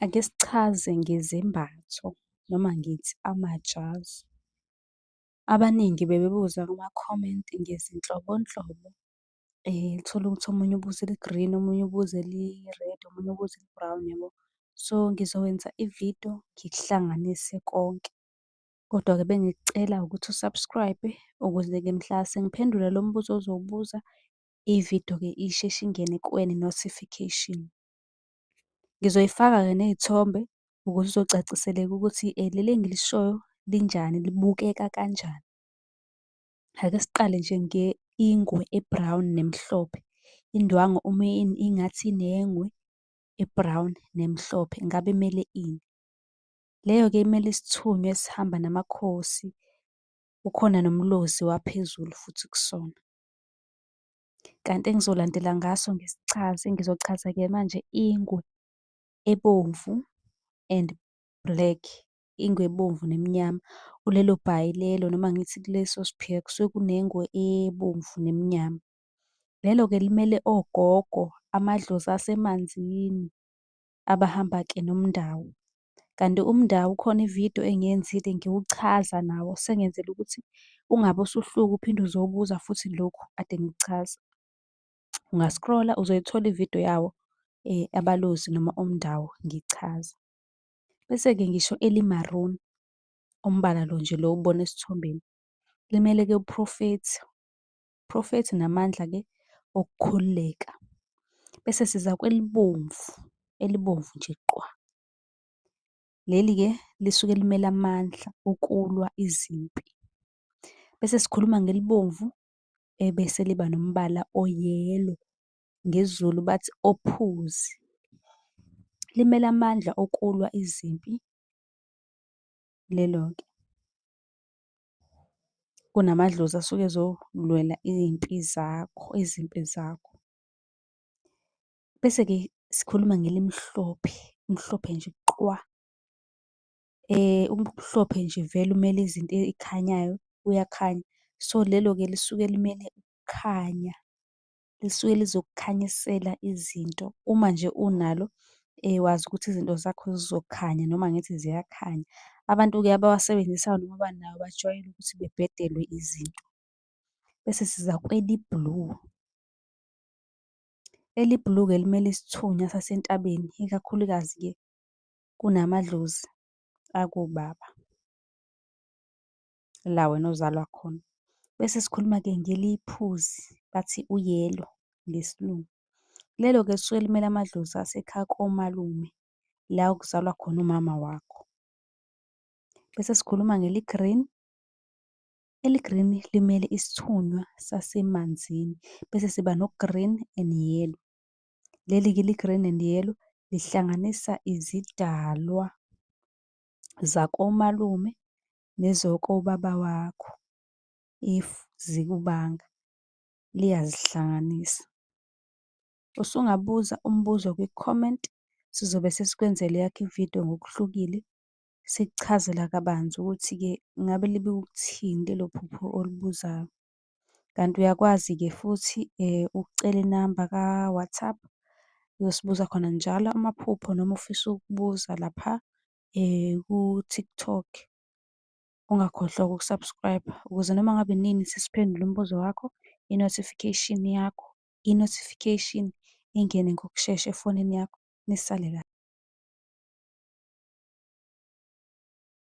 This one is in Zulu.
Ake sichaze ngezembatho noma ngithi amajazi. Abaningi bebebuza kuma-comment-i ngezinhlobonhlobo. Uthole ukuthi omunye ubuza eli-green, omunye ubuza eli-red, omunye ubuza eli-brown, yabo. So, ngizokwenza ividiyo ngikuhlanganise konke. Kodwa-ke bengikucela ukuthi u-subscribe-e ukuze-ke mhla sengiphendula lo mbuzo ozowubuza, ividiyo-ke isheshe ingene kuwena i-notification. Ngizoyifaka-ke ney'thombe ukuze uzocaciseleka ukuthi leli engilishoyo linjani, libukeka kanjani. Ake siqale nje ingwe e-brown nemhlophe. Indwangu uma ingathi inengwe e-brown nemhlophe, ngabe imele ini? Leyo-ke imele isithunywa esihamba namakhosi, kukhona nomlozi waphezulu futhi kusona. Kanti engizolandela ngaso ngisichaze, ngizochaza-ke manje ingwe ebomvu and black, ingwe ebomvu nemnyama. Kulelo bhayi lelo noma ngithi kuleso sphere kusuke kunengwe ebomvu nemnyama. Lelo-ke limele ogogo, amadlozi asemanzini, abahamba-ke nomndawo. Kanti umndawo khona ividiyo engiyenzile ngiwuchaza nawo, sengenzela ukuthi ungabe usuhluka uphinde uzobuza futhi lokhu kade ngikuchaza. Unga-scroll-a uzoyithola ividiyo yawo abalozi noma omdawo ngichaza. Bese-ke ngisho eli-maroon, umbala lo nje lo owubona esithombeni, limele-ke uphrofethi. Uphrofethi namandla-ke okukhululeka. Bese siza kwelibomvu, elibomvu nje qwa. Leli-ke lisuke limele amandla okulwa izimpi. Bese sikhuluma ngelibomvu ebese liba nombala o-yellow, ngesiZulu bathi ophuzi. Limele amandla okulwa izimpi lelo-ke. Kunamadlozi asuke ezolwela izimpi zakho. Bese-ke sikhuluma ngelimhlophe, mhlophe nje qwa. Umhlophe nje vele umele izinto ey'khanyayo, uyakhanya. So, lelo-ke lisuke limele ukukhanya, lisuke lizokukhanyisela izinto. Uma nje unalo wazi ukuthi izinto zakho zizokhanya noma ngithi ziyakhanya. Abantu-ke abawasebenzisayo noma abanawo bajwayele ukuthi bebhedelwe izinto. Bese siza kweli-blue. Eli-blue-ke limele isithunywa sasentabeni, ikakhulukazi-ke kunamadlozi akobaba, la wena ozalwa khona. Bese sikhuluma-ke ngeliphuzi, bathi u-yellow ngesiLungu. Lelo-ke lisuke limele amadlozi asekhaya komalume, la okuzalwa khona umama wakho. Bese sikhuluma ngeli-green. Eli-green limele isithunywa sasemanzini. Bese siba no-green and yellow. Leli-ke ili-green and yellow lihlanganisa izidalwa zakomalume nezokobaba wakho, if zikubanga, liyazihlanganisa. Usungabuza umbuzo kwi-comment, sizobe sesikwenzela eyakho ividiyo ngokuhlukile, sikuchazela kabanzi ukuthi-ke ngabe libe ukuthini lelo phupho olubuzayo. Kanti uyakwazi-ke futhi ukucela inamba ka-WhatsApp, uyosibuza khona njalo amaphupho noma ufisa ukubuza lapha ku-TikTok. Ungakhohlwa uku-subscribe ukuze noma ngabe nini sesiphendula umbuzo wakho, i-notification ingene ngokushesha efonini yakho. Nisale kahle.